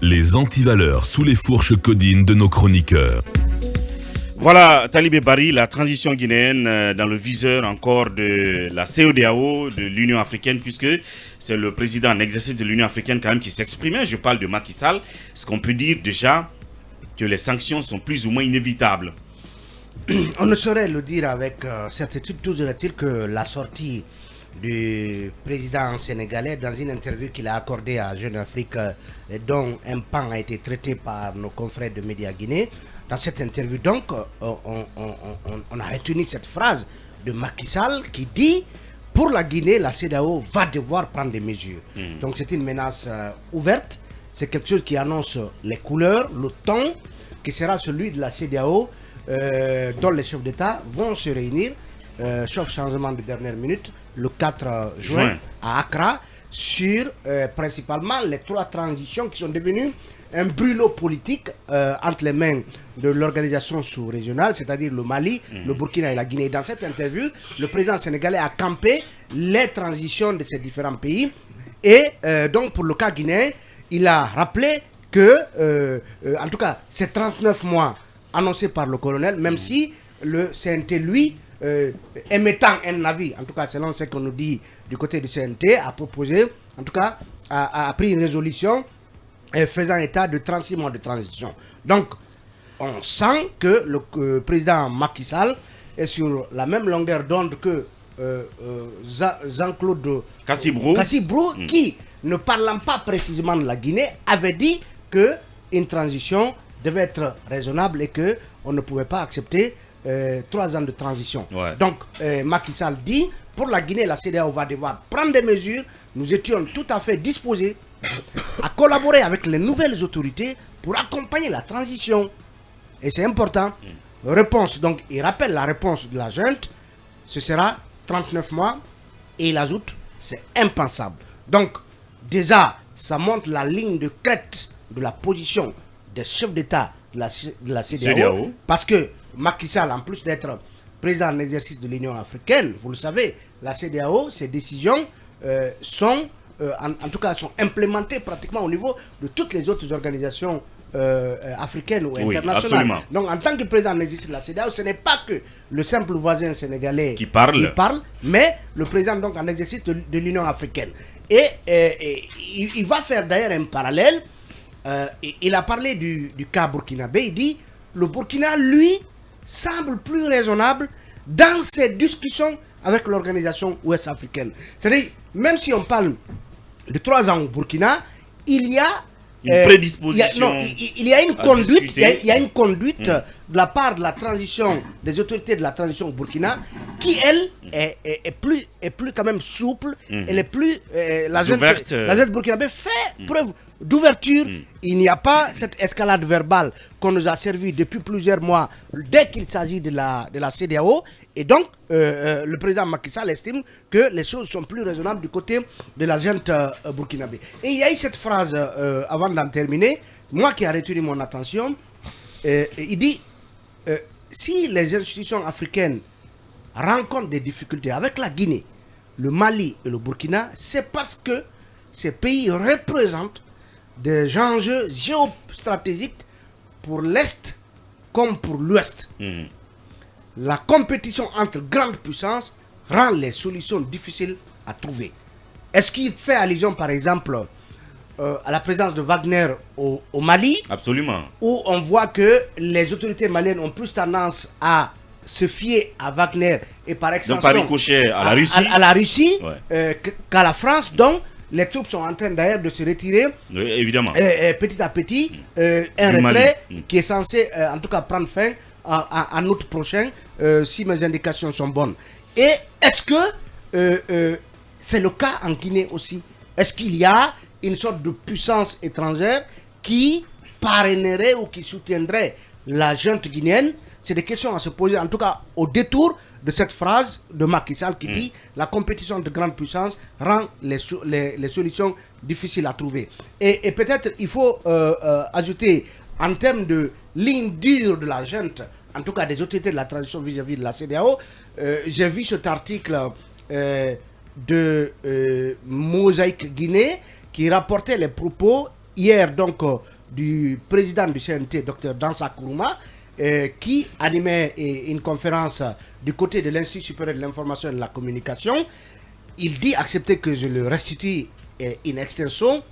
Les antivaleurs sous les fourches codines de nos chroniqueurs. Voilà, Talibé Bari, la transition guinéenne dans le viseur encore de la CEDEAO, de l'Union africaine, puisque c'est le président en exercice de l'Union africaine quand même qui s'exprimait. Je parle de Macky Sall. Ce qu'on peut dire déjà que les sanctions sont plus ou moins inévitables. On ne saurait le dire avec certitude, toujours est-il que la sortie du président sénégalais dans une interview qu'il a accordée à Jeune Afrique, dont un pan a été traité par nos confrères de Média Guinée. Dans cette interview, donc, on a retenu cette phrase de Macky Sall qui dit « Pour la Guinée, la CEDEAO va devoir prendre des mesures ». Donc c'est une menace ouverte, c'est quelque chose qui annonce les couleurs, le ton, qui sera celui de la CEDEAO, dont les chefs d'État vont se réunir, sauf changement de dernière minute, le 4 juin à Accra, sur principalement les 3 transitions qui sont devenues un brûlot politique entre les mains de l'organisation sous-régionale, c'est-à-dire le Mali, le Burkina et la Guinée. Dans cette interview, le président sénégalais a campé les transitions de ces différents pays. Et donc, pour le cas guinéen, il a rappelé que, en tout cas, ces 39 mois annoncés par le colonel, même si le CNT, lui, émettant un avis, en tout cas selon ce qu'on nous dit du côté du CNT, a proposé, en tout cas, a pris une résolution faisant état de 36 mois de transition. Donc, on sent que le président Macky Sall est sur la même longueur d'onde que Jean-Claude Cassibrou, qui, ne parlant pas précisément de la Guinée, avait dit qu'une transition devait être raisonnable et qu'on ne pouvait pas accepter 3 ans de transition. Donc, Macky Sall dit, pour la Guinée, la CEDEAO va devoir prendre des mesures. Nous étions tout à fait disposés à collaborer avec les nouvelles autorités pour accompagner la transition. Et c'est important. Réponse, donc il rappelle la réponse de la junte, ce sera 39 mois et il ajoute, c'est impensable. Donc, déjà, ça montre la ligne de crête de la position des chefs d'État de la CEDEAO, parce que Macky Sall, en plus d'être président en exercice de l'Union africaine, vous le savez, la CEDEAO, ses décisions sont, en tout cas, sont implémentées pratiquement au niveau de toutes les autres organisations africaines ou internationales. Absolument. Donc, en tant que président en exercice de la CEDEAO, ce n'est pas que le simple voisin sénégalais qui parle, mais le président donc en exercice de l'Union africaine. Et il va faire d'ailleurs un parallèle. Il a parlé du cas burkinabé. Il dit le Burkina, lui, semble plus raisonnable dans ses discussions avec l'organisation ouest-africaine. C'est-à-dire, même si on parle de 3 ans au Burkina, il y a une prédisposition. Il y a une conduite, il y a une conduite de la part de la transition, des autorités de la transition au Burkina, qui elle est plus quand même souple. Elle est plus la jeune burkinabé fait preuve d'ouverture. Il n'y a pas cette escalade verbale qu'on nous a servi depuis plusieurs mois dès qu'il s'agit de la CEDEAO. Et donc, le président Macky Sall estime que les choses sont plus raisonnables du côté de la junte burkinabé. Et il y a eu cette phrase, avant d'en terminer, moi qui a retenu mon attention, il dit, si les institutions africaines rencontrent des difficultés avec la Guinée, le Mali et le Burkina, c'est parce que ces pays représentent des enjeux géostratégiques pour l'Est comme pour l'Ouest. La compétition entre grandes puissances rend les solutions difficiles à trouver. Est-ce qu'il fait allusion, par exemple, à la présence de Wagner au Mali? Absolument. Où on voit que les autorités maliennes ont plus tendance à se fier à Wagner et par extension par ricochet à la Russie qu'à la France. Donc, les troupes sont en train d'ailleurs de se retirer, évidemment, petit à petit, un retrait qui est censé en tout cas prendre fin en août prochain, si mes indications sont bonnes. Et est-ce que c'est le cas en Guinée aussi? Est-ce qu'il y a une sorte de puissance étrangère qui parrainerait ou qui soutiendrait la junte guinéenne? C'est des questions à se poser, en tout cas au détour de cette phrase de Macky Sall qui dit la compétition de grandes puissances rend les solutions difficiles à trouver. Et peut-être il faut ajouter, en termes de ligne dure de la junte, en tout cas des autorités de la transition vis-à-vis de la CEDEAO, j'ai vu cet article de Mosaïque Guinée qui rapportait les propos hier donc du président du CNT, Dr Dansa Kourouma, qui animait une conférence du côté de l'Institut supérieur de l'information et de la communication. Il dit accepter que je le restitue in extenso.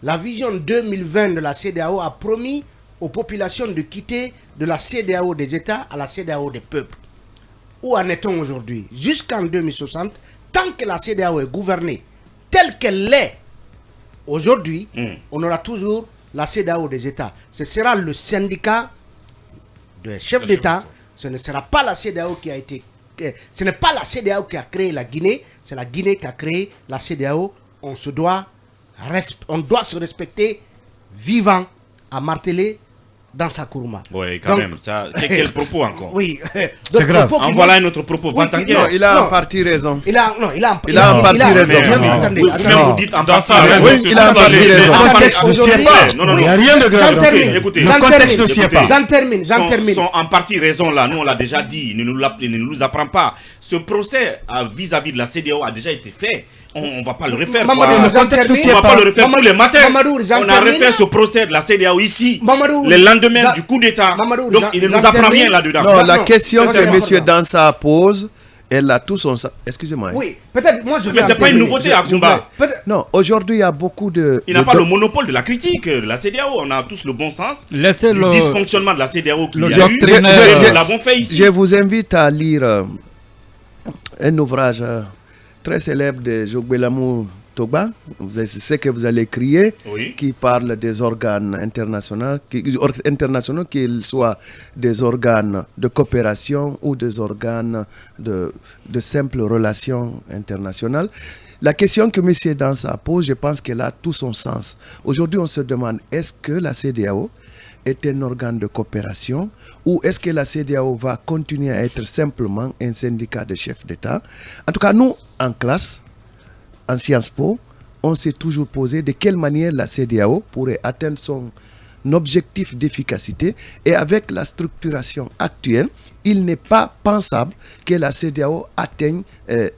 La vision 2020 de la CEDEAO a promis aux populations de quitter de la CEDEAO des États à la CEDEAO des peuples. Où en est-on aujourd'hui? Jusqu'en 2060, tant que la CEDEAO est gouvernée telle qu'elle l'est aujourd'hui, on aura toujours la CEDEAO des États. Ce sera le syndicat des chefs d'État. Ce ne sera pas la CEDEAO qui a été... Ce n'est pas la CEDEAO qui a créé la Guinée, c'est la Guinée qui a créé la CEDEAO. On doit se respecter vivant, à marteler dans sa Kourouma. Oui, quand même. Ça, quel propos encore? Oui, c'est grave. En voilà un autre propos. Oui, non, il a en partie raison. Il a en partie raison. Attendez. Vous dites en partie raison. Oui, il a en partie raison. Le contexte ne sied pas. Non. Il n'y a rien de grave. Écoutez, le contexte ne sied pas. J'en termine. Sont en partie raison là. Nous, on l'a déjà dit. Ne nous apprend pas. Ce procès vis-à-vis de la CEDEAO a déjà été fait. On ne va pas le refaire. On ne va pas le refaire tous les matins. On a refait ce procès de la CEDEAO ici, le lendemain du coup d'État. Donc il ne nous apprend rien là-dedans. Non, la question que M. Dansa pose, elle a tout son... Excusez-moi. Oui, peut-être moi je vais... Mais ce n'est pas une nouveauté à Kumba. Non, aujourd'hui il y a beaucoup de... Il n'a pas le monopole de la critique de la CEDEAO. On a tous le bon sens. Laissez le dysfonctionnement de la CEDEAO qu'il y a eu. Nous l'avons fait ici. Je vous invite à lire un ouvrage très célèbre de Jogbelamou Togba, c'est ce que vous allez crier, qui parle des organes internationaux, qu'ils soient des organes de coopération ou des organes de simples relations internationales. La question que M. Dansa pose, je pense qu'elle a tout son sens. Aujourd'hui, on se demande, est-ce que la CEDEAO est un organe de coopération ou est-ce que la CEDEAO va continuer à être simplement un syndicat de chefs d'État? En tout cas, nous, en classe, en Sciences Po, on s'est toujours posé de quelle manière la CEDEAO pourrait atteindre son objectif d'efficacité, et avec la structuration actuelle, il n'est pas pensable que la CEDEAO atteigne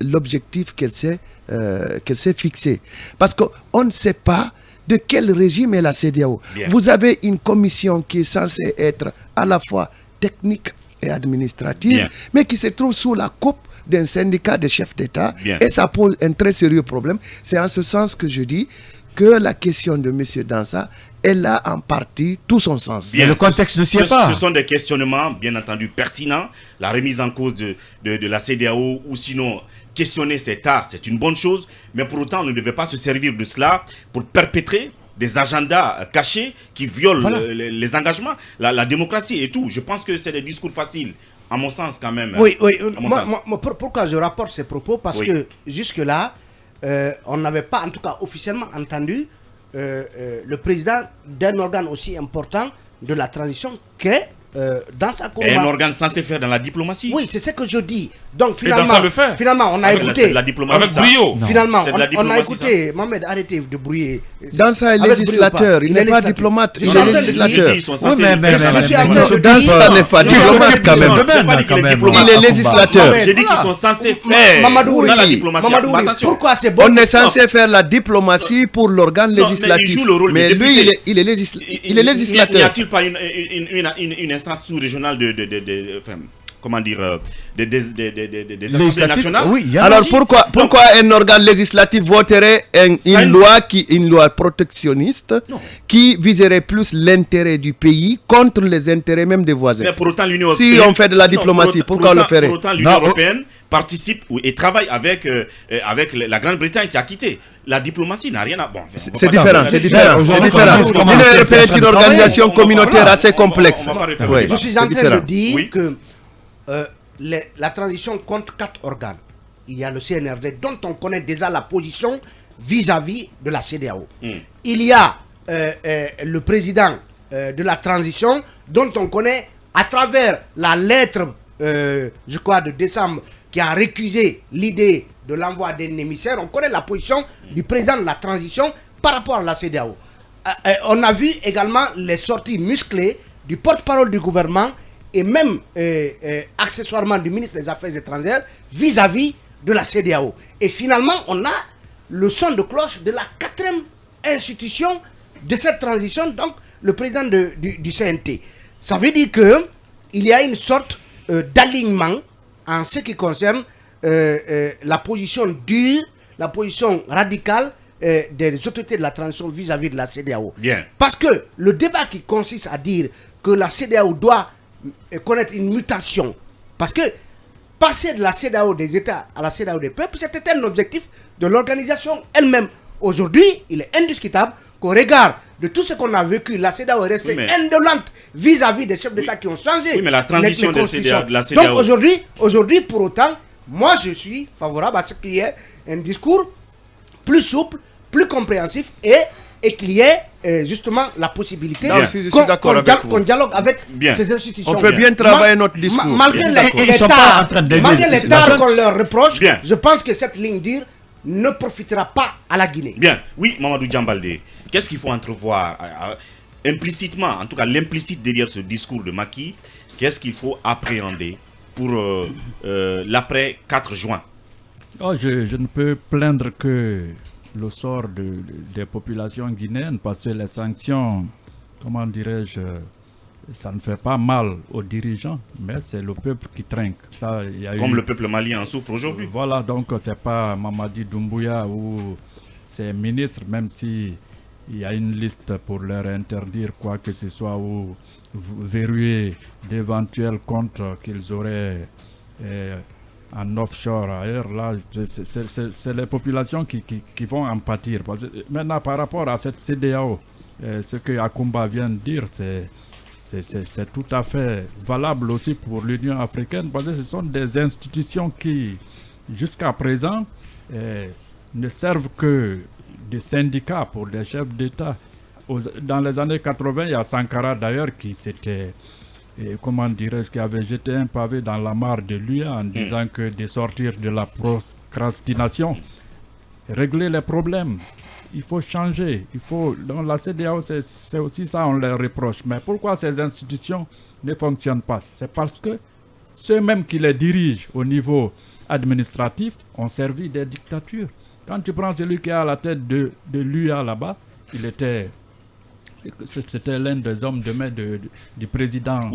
l'objectif qu'elle s'est fixé. Parce qu'on ne sait pas de quel régime est la CEDEAO. Bien. Vous avez une commission qui est censée être à la fois technique et administrative, bien, mais qui se trouve sous la coupe d'un syndicat de chefs d'État. Bien. Et ça pose un très sérieux problème. C'est en ce sens que je dis que la question de M. Dansa, elle a en partie tout son sens. Bien, le contexte ne s'y est pas. Ce sont des questionnements, bien entendu, pertinents. La remise en cause de la CEDEAO, ou sinon questionner cet art, c'est une bonne chose. Mais pour autant, on ne devait pas se servir de cela pour perpétrer des agendas cachés qui violent les engagements, la démocratie et tout. Je pense que c'est des discours faciles, à mon sens quand même. Oui. Pourquoi je rapporte ces propos? Parce que jusque-là, on n'avait pas, en tout cas officiellement, entendu le président d'un organe aussi important de la transition qu'est Dansa Kourouma. Un organe censé faire dans la diplomatie. Oui, c'est ce que je dis. Donc finalement, on a écouté. La diplomatie, avec brio. Finalement, on a écouté. Mohamed, arrêtez de brouiller. Dansa est législateur, il n'est pas diplomate, il est législateur. Oui, mais Dansa n'est pas diplomate quand même. Il est législateur. J'ai dit qu'ils sont censés faire Mamadou, la diplomatie. Pourquoi c'est bon? On est censé faire la diplomatie pour l'organe législatif. Mais lui, il est législateur. N'y a-t-il pas une instance sous-régionale des assemblées nationales? Oui, alors pourquoi un organe législatif voterait une loi protectionniste qui viserait plus l'intérêt du pays contre les intérêts même des voisins? Mais pour autant, l'Union européenne, si on fait de la diplomatie, pourquoi on le ferait? Pour autant, l'Union européenne participe et travaille avec la Grande-Bretagne qui a quitté. La diplomatie n'a rien à... Bon, c'est différent. L'Union européenne est une organisation communautaire assez complexe. Je suis en train de dire que la transition compte 4 organes. Il y a le CNRD dont on connaît déjà la position vis-à-vis de la CEDEAO. Il y a le président de la transition dont on connaît à travers la lettre, je crois, de décembre qui a récusé l'idée de l'envoi d'un émissaire. On connaît la position du président de la transition par rapport à la CEDEAO. On a vu également les sorties musclées du porte-parole du gouvernement et même accessoirement du ministre des Affaires étrangères vis-à-vis de la CEDEAO. Et finalement, on a le son de cloche de la 4e institution de cette transition, donc le président du CNT. Ça veut dire qu'il y a une sorte d'alignement en ce qui concerne la position dure, la position radicale des autorités de la transition vis-à-vis de la CEDEAO. Bien. Parce que le débat qui consiste à dire que la CEDEAO doit connaître une mutation, parce que passer de la CEDEAO des États à la CEDEAO des peuples, c'était un objectif de l'organisation elle-même. Aujourd'hui, il est indiscutable qu'au regard de tout ce qu'on a vécu, la CEDEAO est restée indolente vis-à-vis des chefs d'État qui ont changé. Oui, mais la transition de la CEDEAO... Donc aujourd'hui, pour autant, moi je suis favorable à ce qu'il y ait un discours plus souple, plus compréhensif et qu'il y ait justement la possibilité qu'on dialogue avec ces institutions. On peut bien travailler notre discours. Malgré les tares qu'on leur reproche, je pense que cette ligne dure ne profitera pas à la Guinée. Bien, oui, Mamadou Diambalde, qu'est-ce qu'il faut entrevoir implicitement, en tout cas l'implicite derrière ce discours de Macky, qu'est-ce qu'il faut appréhender pour l'après 4 juin? Je ne peux plaindre que le sort des populations guinéennes, parce que les sanctions, comment dirais-je, ça ne fait pas mal aux dirigeants, mais c'est le peuple qui trinque. Comme le peuple malien en souffre aujourd'hui. Voilà, donc c'est pas Mamadi Doumbouya ou ses ministres, même si il y a une liste pour leur interdire quoi que ce soit ou verrouiller d'éventuels comptes qu'ils auraient en offshore ailleurs. Là, c'est les populations qui vont en pâtir. Parce que maintenant, par rapport à cette CEDEAO, ce que Akumba vient de dire, c'est tout à fait valable aussi pour l'Union africaine, parce que ce sont des institutions qui, jusqu'à présent, ne servent que des syndicats pour des chefs d'État. Dans les années 80, il y a Sankara d'ailleurs qui s'était, comment dirais-je, qui avait jeté un pavé dans la mare de l'UA en disant que de sortir de la procrastination, régler les problèmes. Il faut changer. Dans la CEDEAO, c'est aussi ça, on leur reproche. Mais pourquoi ces institutions ne fonctionnent pas? C'est parce que ceux-mêmes qui les dirigent au niveau administratif ont servi des dictatures. Quand tu prends celui qui est à la tête de l'UA là-bas, c'était l'un des hommes de main du président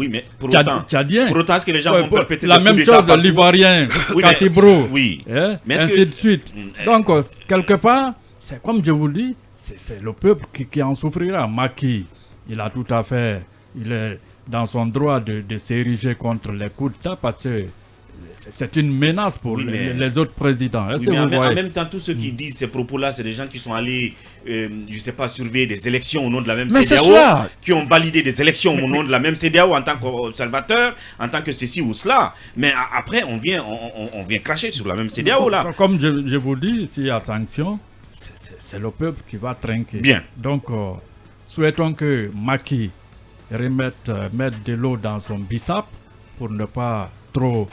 tchadien. Pour autant, est-ce que les gens vont perpétrer la même chose de l'Ivoirien, Kassibro, mais ainsi de suite. Donc, quelque part, c'est comme je vous le dis, c'est le peuple qui en souffrira. Macky, il a tout à fait, il est dans son droit de s'ériger contre les coups d'État parce que c'est une menace pour les autres présidents. En même temps, tous ceux qui disent ces propos-là, c'est des gens qui sont allés, je ne sais pas, surveiller des élections au nom de la même CEDEAO, qui ont validé des élections au nom de la même CEDEAO en tant qu'observateur, en tant que ceci ou cela. Mais après, on vient cracher sur la même CEDEAO là. Comme je vous dis, s'il y a sanction, c'est le peuple qui va trinquer. Bien. Donc, souhaitons que Macky mette de l'eau dans son bissap pour ne pas trop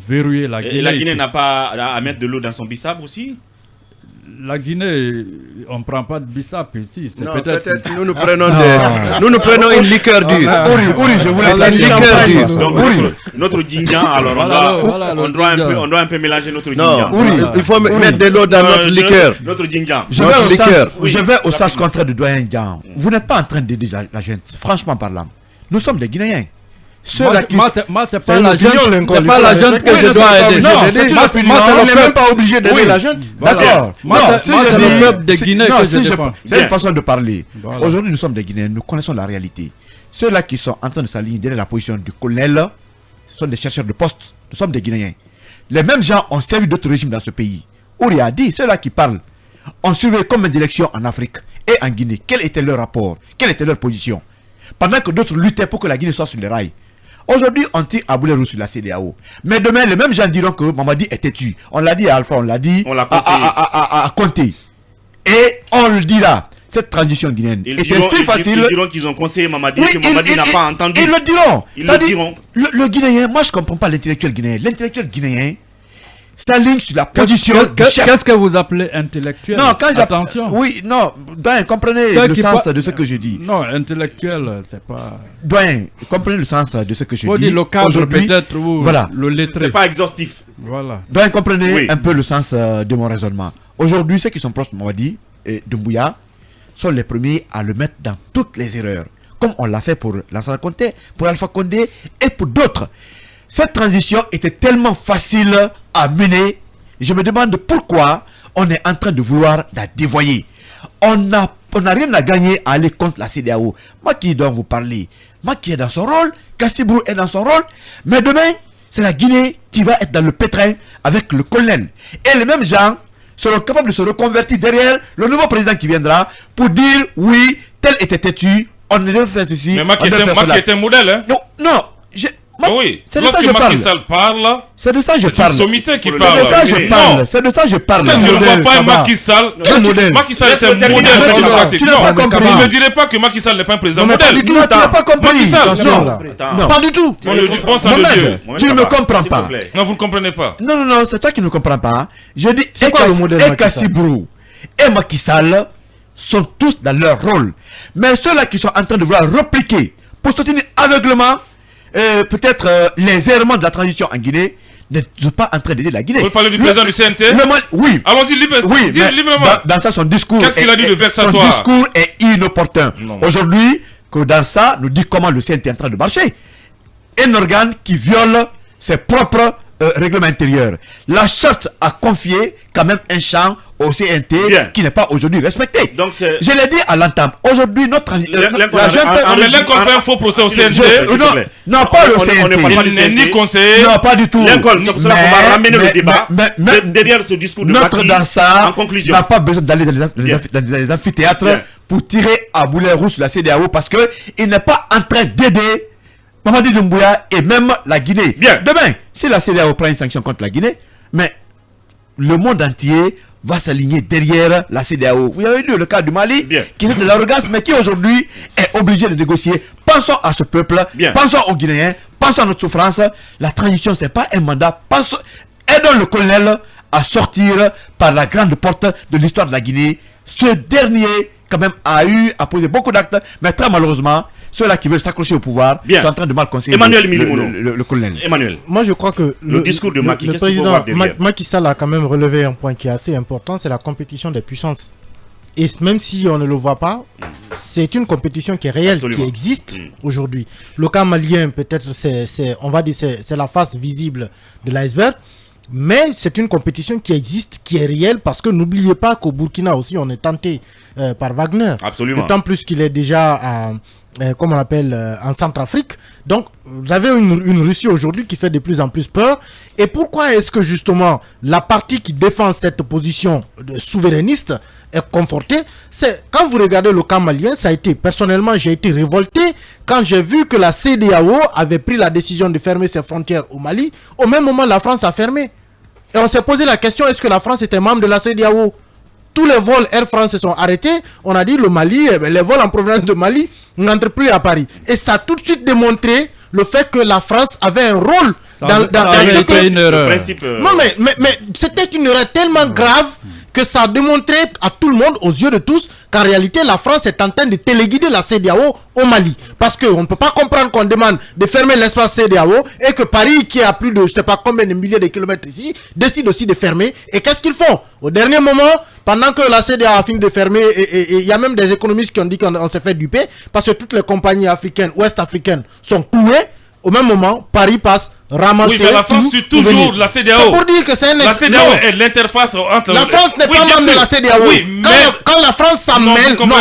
verrouiller la Guinée. Et la Guinée n'a pas à mettre de l'eau dans son bissap aussi? La Guinée, on ne prend pas de bissap ici. C'est peut-être nous prenons une liqueur dure. Je voulais la liqueur dure. Donc, notre Guingamp, alors on doit un peu mélanger notre Guingamp. Il faut mettre de l'eau dans notre liqueur. Notre Guingamp. Je vais au sens contraire du doyen Dian. Vous n'êtes pas en train d'aider la gente, franchement parlant. Nous sommes des Guinéens. Moi, c'est pas la gente que je dois aider. On n'est même pas obligé d'aider la gente. D'accord. Moi, c'est le peuple de Guinée que je défends. C'est une façon de parler. Aujourd'hui, nous sommes des Guinéens, nous connaissons la réalité. Ceux-là qui sont en train de s'aligner derrière la position du colonel sont des chercheurs de poste. Nous sommes des Guinéens. Les mêmes gens ont servi d'autres régimes dans ce pays. Ouri a dit, ceux-là qui parlent ont suivi combien d'élections en Afrique et en Guinée. Quel était leur rapport? Quelle était leur position? Pendant que d'autres luttaient pour que la Guinée soit sur les rails. Aujourd'hui, on tire à boulet rouge sur la CEDEAO. Mais demain, les mêmes gens diront que Mamadi est têtu. On l'a dit à Alpha, on l'a dit à Conté. Et on le dit là. Cette transition guinéenne était si facile. Ils diront qu'ils ont conseillé Mamadi, que Mamadi n'a pas entendu. Ils le diront. Ils le diront. Le Guinéen, moi je ne comprends pas l'intellectuel guinéen. L'intellectuel guinéen s'aligne sur la position du chef. Qu'est-ce que vous appelez intellectuel? Non, quand attention. Oui, non, Doyen, comprenez le sens de ce que je dis. Non, intellectuel, c'est pas... Doyen, comprenez le sens de ce que je dis. Dire le cadre peut-être ou voilà. Le lettré. C'est pas exhaustif. Voilà. Doyen, comprenez un peu le sens de mon raisonnement. Aujourd'hui, ceux qui sont proches de Mamadi et de Doumbouya sont les premiers à le mettre dans toutes les erreurs. Comme on l'a fait pour Lansana Conté, pour Alpha Condé et pour d'autres. Cette transition était tellement facile à mener. Je me demande pourquoi on est en train de vouloir la dévoyer. On n'a rien à gagner à aller contre la CEDEAO. Macky doit vous parler. Macky est dans son rôle, Kassibrou est dans son rôle, mais demain, c'est la Guinée qui va être dans le pétrin avec le colonel. Et les mêmes gens seront capables de se reconvertir derrière le nouveau président qui viendra pour dire oui, tel était têtu, on devait faire ceci. Mais Macky est un modèle, hein? Non, oui, c'est de ça que lorsque je Macky Sall parle, c'est de ça que je parle. C'est une sommité qui C'est parle. de ça que je parle. C'est de ça que je parle. Je ne vois pas Macky Sall. Macky Sall est un modèle démocratique. Non, je ne dirais pas que Macky Sall n'est pas un président modèle. Tu n'as pas compris. Macky Sall, non, pas du tout. Bon sang de Dieu. Tu ne me comprends pas. Non, vous ne comprenez pas. Non, c'est toi qui ne comprends pas. Je dis, c'est quoi le modèle et Kassibrou et Macky Sall sont tous dans leur rôle. Mais ceux-là qui sont en train de vouloir repliquer pour soutenir aveuglement peut-être les errements de la transition en Guinée ne sont pas en train d'aider la Guinée. Vous parlez du président du CNT? Oui. Allons-y librement. Dans ça, son discours. Qu'est-ce qu'il a dit de vexatoire? Son discours est inopportun. Aujourd'hui, que dans ça, nous dit comment le CNT est en train de marcher. Un organe qui viole ses propres règlements intérieurs. La charte a confié quand même un champ au CNT qui n'est pas aujourd'hui respecté. Donc je l'ai dit à l'entame. Aujourd'hui, notre mais Lincoln fait un faux procès au CNT. Non, pas le CNT. Il n'est ni conseiller. Non, pas du tout. Lincoln, c'est pour cela qu'on va ramener le débat derrière ce discours de Macky en conclusion. On n'a pas besoin d'aller dans les amphithéâtres pour tirer à boulet rouge sur la CEDEAO parce qu'il n'est pas en train d'aider Mamadi Doumbouya et même la Guinée. Demain, si la CEDEAO prend une sanction contre la Guinée, mais le monde entier va s'aligner derrière la CEDEAO. Vous avez vu le cas du Mali, qui est de l'arrogance, mais qui aujourd'hui est obligé de négocier. Pensons à ce peuple, pensons aux Guinéens, pensons à notre souffrance. La transition, ce n'est pas un mandat. Aidons le colonel à sortir par la grande porte de l'histoire de la Guinée. Ce dernier, quand même, a posé beaucoup d'actes, mais très malheureusement, ceux-là qui veulent s'accrocher au pouvoir sont en train de mal conseiller le colonel. Emmanuel, moi je crois que le discours de Macky, le président Macky Sall a quand même relevé un point qui est assez important, c'est la compétition des puissances. Et même si on ne le voit pas, c'est une compétition qui est réelle, qui existe aujourd'hui. Le cas malien, peut-être, on va dire, c'est la face visible de l'iceberg. Mais c'est une compétition qui existe, qui est réelle, parce que n'oubliez pas qu'au Burkina aussi, on est tenté par Wagner. Absolument. D'autant plus qu'il est déjà comme on appelle en Centrafrique. Donc vous avez une Russie aujourd'hui qui fait de plus en plus peur. Et pourquoi est-ce que justement la partie qui défend cette position de souverainiste est confortée? C'est quand vous regardez le camp malien, ça a été, personnellement j'ai été révolté quand j'ai vu que la CEDEAO avait pris la décision de fermer ses frontières au Mali. Au même moment la France a fermé. Et on s'est posé la question, est-ce que la France était membre de la CEDEAO? Tous les vols Air France se sont arrêtés. On a dit le Mali, les vols en provenance de Mali n'entrent plus à Paris. Et ça a tout de suite démontré le fait que la France avait un rôle dans ce que... une erreur. Non mais c'était une erreur tellement grave que ça a démontré à tout le monde, aux yeux de tous, qu'en réalité la France est en train de téléguider la CEDEAO au Mali. Parce qu'on ne peut pas comprendre qu'on demande de fermer l'espace CEDEAO et que Paris, qui est à plus de je ne sais pas combien de milliers de kilomètres ici, décide aussi de fermer. Et qu'est-ce qu'ils font? Au dernier moment, pendant que la CEDEAO a fini de fermer, et il y a même des économistes qui ont dit qu'on s'est fait duper, parce que toutes les compagnies africaines, ouest-africaines, sont clouées. Au même moment, Paris passe ramasser. Oui, mais la France suit toujours la CEDEAO. C'est pour dire que c'est la CEDEAO est l'interface entre... La France n'est pas membre de la CEDEAO. Oui, mais... quand la France s'en mêle... Non,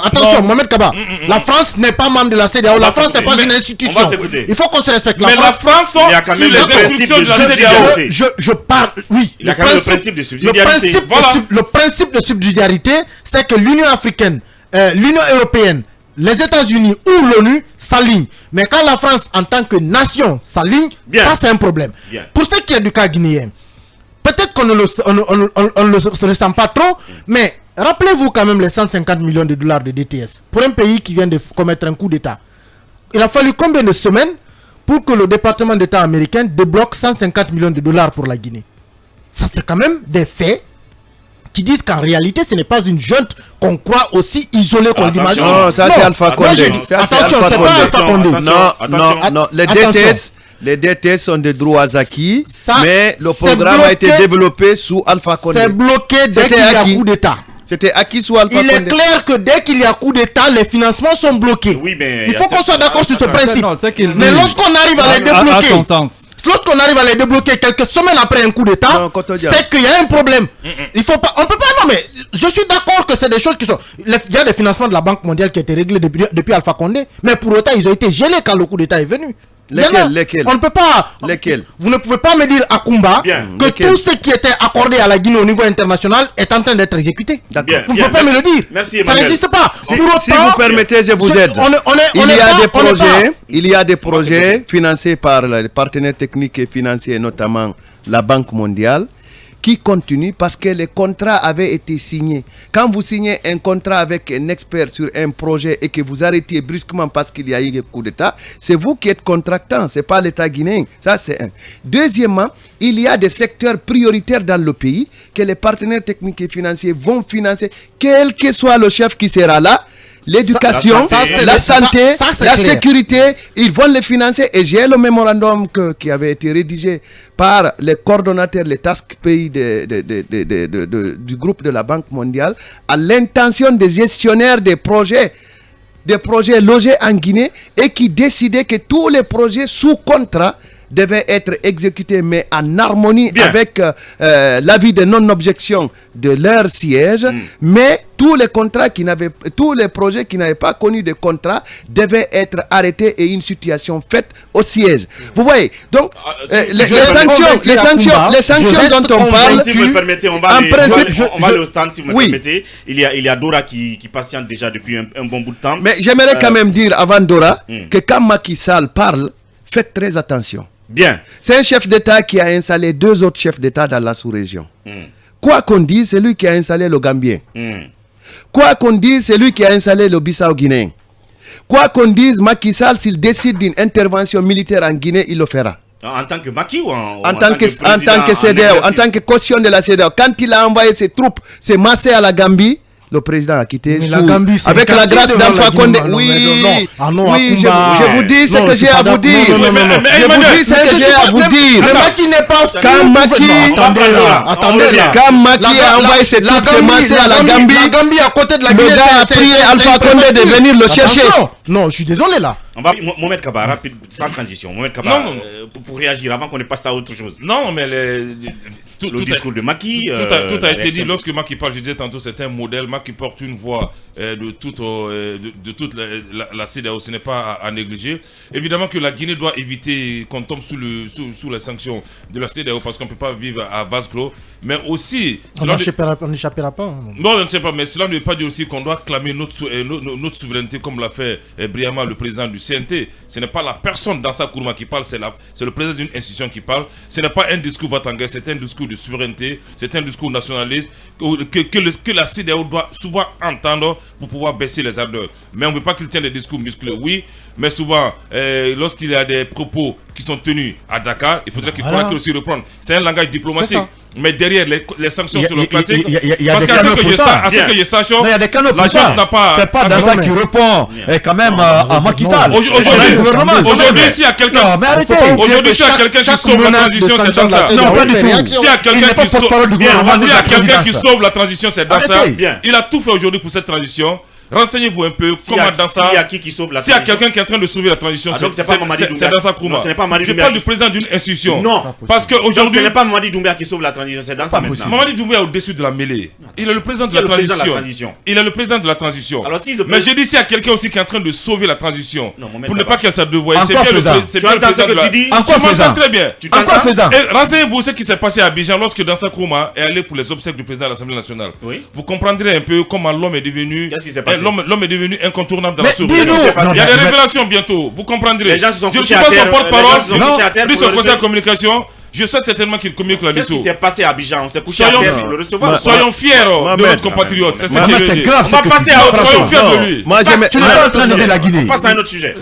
attention, Mohamed Kaba. La France n'est pas membre de la CEDEAO. La France n'est pas une institution. Il faut qu'on se respecte. Mais la France sont sur les instructions de la CEDEAO. Je parle... Oui. Il y a quand même le principe de subsidiarité. Le principe de subsidiarité, c'est que l'Union africaine, l'Union européenne, les États-Unis ou l'ONU s'alignent. Mais quand la France, en tant que nation, s'aligne, ça c'est un problème. Pour ce qui est du cas guinéen, peut-être qu'on ne le ressent pas trop, mais rappelez-vous quand même les 150 millions de dollars de DTS pour un pays qui vient de commettre un coup d'État. Il a fallu combien de semaines pour que le département d'État américain débloque 150 millions de dollars pour la Guinée? Ça c'est quand même des faits qui disent qu'en réalité ce n'est pas une junte qu'on croit aussi isolée qu'on l'imagine. Non, ça c'est Alpha Condé. Attention, c'est pas Alpha Condé. Non, les DTS sont des droits acquis, mais le programme a été développé sous Alpha Condé. C'est bloqué dès qu'il y a coup d'État. C'était Akissou Alpha Condé. Il est clair que dès qu'il y a coup d'État, les financements sont bloqués. Oui, mais il faut qu'on soit d'accord sur ce principe. Mais lorsqu'on arrive à les débloquer, lorsqu'on arrive à les débloquer quelques semaines après un coup d'État, c'est qu'il y a un problème. Il faut pas, on peut pas, non mais je suis d'accord que c'est des choses qui sont... Il y a des financements de la Banque mondiale qui ont été réglés depuis Alpha Condé, mais pour autant ils ont été gelés quand le coup d'État est venu. Lesquels? On ne peut pas. Lesquels? Vous ne pouvez pas me dire à Kumba que tout ce qui était accordé à la Guinée au niveau international est en train d'être exécuté. D'accord. Vous ne pouvez pas me le dire. Merci, ça n'existe pas. Si vous permettez, je vous aide. Il y a des projets financés par les partenaires techniques et financiers, notamment la Banque mondiale, qui continue parce que les contrats avaient été signés. Quand vous signez un contrat avec un expert sur un projet et que vous arrêtez brusquement parce qu'il y a eu un coup d'État, c'est vous qui êtes contractant, ce n'est pas l'État guinéen. Ça, c'est un. Deuxièmement, il y a des secteurs prioritaires dans le pays que les partenaires techniques et financiers vont financer, quel que soit le chef qui sera là. L'éducation, la santé, la sécurité, ils vont les financer. Et j'ai le mémorandum qui avait été rédigé par les coordonnateurs, les task pays du groupe de la Banque mondiale, à l'intention des gestionnaires des projets logés en Guinée et qui décidaient que tous les projets sous contrat devaient être exécutés, mais en harmonie avec l'avis de non-objection de leur siège. Mais tous les projets qui n'avaient pas connu de contrat devaient être arrêtés et une situation faite au siège. Vous voyez, donc les sanctions dont on parle. Si vous le permettez, on va aller au stand. Si vous me permettez, il y a Dora qui patiente déjà depuis un bon bout de temps. Mais j'aimerais quand même dire avant Dora que quand Macky Sall parle, faites très attention. Bien. C'est un chef d'État qui a installé 2 autres chefs d'État dans la sous-région. Quoi qu'on dise, c'est lui qui a installé le Gambien. Quoi qu'on dise, c'est lui qui a installé le Bissau-Guinéen. Quoi qu'on dise, Macky Sall, s'il décide d'une intervention militaire en Guinée, il le fera. En tant que Macky ou en tant que CEDEAO, en tant que caution de la CEDEAO. Quand il a envoyé ses troupes se masser à la Gambie, le président a quitté la Gambie, avec la grâce d'Alpha Condé. Je vous dis ce que j'ai à vous dire. Je vous dis ce que j'ai à vous dire. Le Macky n'est pas Quand Macky a envoyé ses troupes se masser à la Gambie, à côté de la Guinée, le gars a prié Alpha Condé de venir le chercher. Non, je suis désolé là. On va Mohamed Kaba, rapide, sans transition. Mohamed Kaba, pour réagir avant qu'on ne passe à autre chose. Non, mais le discours de Macky. Tout a été dit. Lorsque Macky parle, je disais tantôt, c'est un modèle. Macky porte une voix de toute la CEDEAO. Ce n'est pas à négliger. Évidemment que la Guinée doit éviter qu'on tombe sous les sanctions de la CEDEAO parce qu'on ne peut pas vivre à vase clos. Mais aussi. On n'échappera pas. Non, on ne sait pas. Mais cela ne veut pas dire aussi qu'on doit clamer notre souveraineté comme l'a fait brillamment le président du CNT. Ce n'est pas la personne dans sa Kourma qui parle, c'est le président d'une institution qui parle. Ce n'est pas un discours va-t-en-guerre, c'est un discours de souveraineté, c'est un discours nationaliste que la CEDEAO doit souvent entendre pour pouvoir baisser les ardeurs. Mais on ne veut pas qu'il tienne des discours musclés, oui, mais souvent, lorsqu'il y a des propos qui sont tenus à Dakar, il faudrait qu'il correcte aussi reprendre. C'est un langage diplomatique. Mais derrière les sanctions sur le classique, parce qu'à ce que je sache, il y a des canaux pour ça. C'est pas dans ça qui répond quand même à Macky Sall. Aujourd'hui, s'il y a quelqu'un qui sauve la transition, c'est dans ça. Non, pas du tout. S'il y a quelqu'un qui sauve la transition, c'est dans ça. Il a tout fait aujourd'hui pour cette transition. Renseignez-vous un peu comment dans ça. S'il y a qui sauve la transition. S'il y a quelqu'un qui est en train de sauver la transition, c'est dans sa Kourma. Je parle du président d'une institution. Non, parce qu'aujourd'hui. Ce n'est pas Mamadi Doumbouya qui sauve la transition, c'est dans ça maintenant. Mamadi Doumbouya est au-dessus de la mêlée. Il est le président de la transition. Il est le président de la transition. Mais je dis s'il y a quelqu'un aussi qui est en train de sauver la transition. Pour ne pas qu'elle se dévoie. C'est bien le président que tu dis. En quoi faisant? Très bien. En quoi faisant? Renseignez-vous ce qui s'est passé à Abidjan lorsque Dansa Kourma est allé pour les obsèques du président de l'Assemblée nationale. Vous comprendrez un peu comment l'homme est devenu. Qu'est-ce qui s'est passé? L'homme est devenu incontournable dans la souveraineté. Il y a des révélations bientôt, vous comprendrez. Les gens se sont je ne suis couchés pas à terre, son porte-parole, plus son conseil de communication. Je souhaite certainement qu'il communique la Qu'est-ce dessous. qui s'est passé à Abidjan? On s'est couché à terre pour le recevoir. Soyons fiers de notre compatriote. C'est ce que je veux dire. C'est grave. On va passer à autre chose. Soyons fiers de lui. Tu n'es pas en train d'aider la Guinée. On passe à un autre sujet.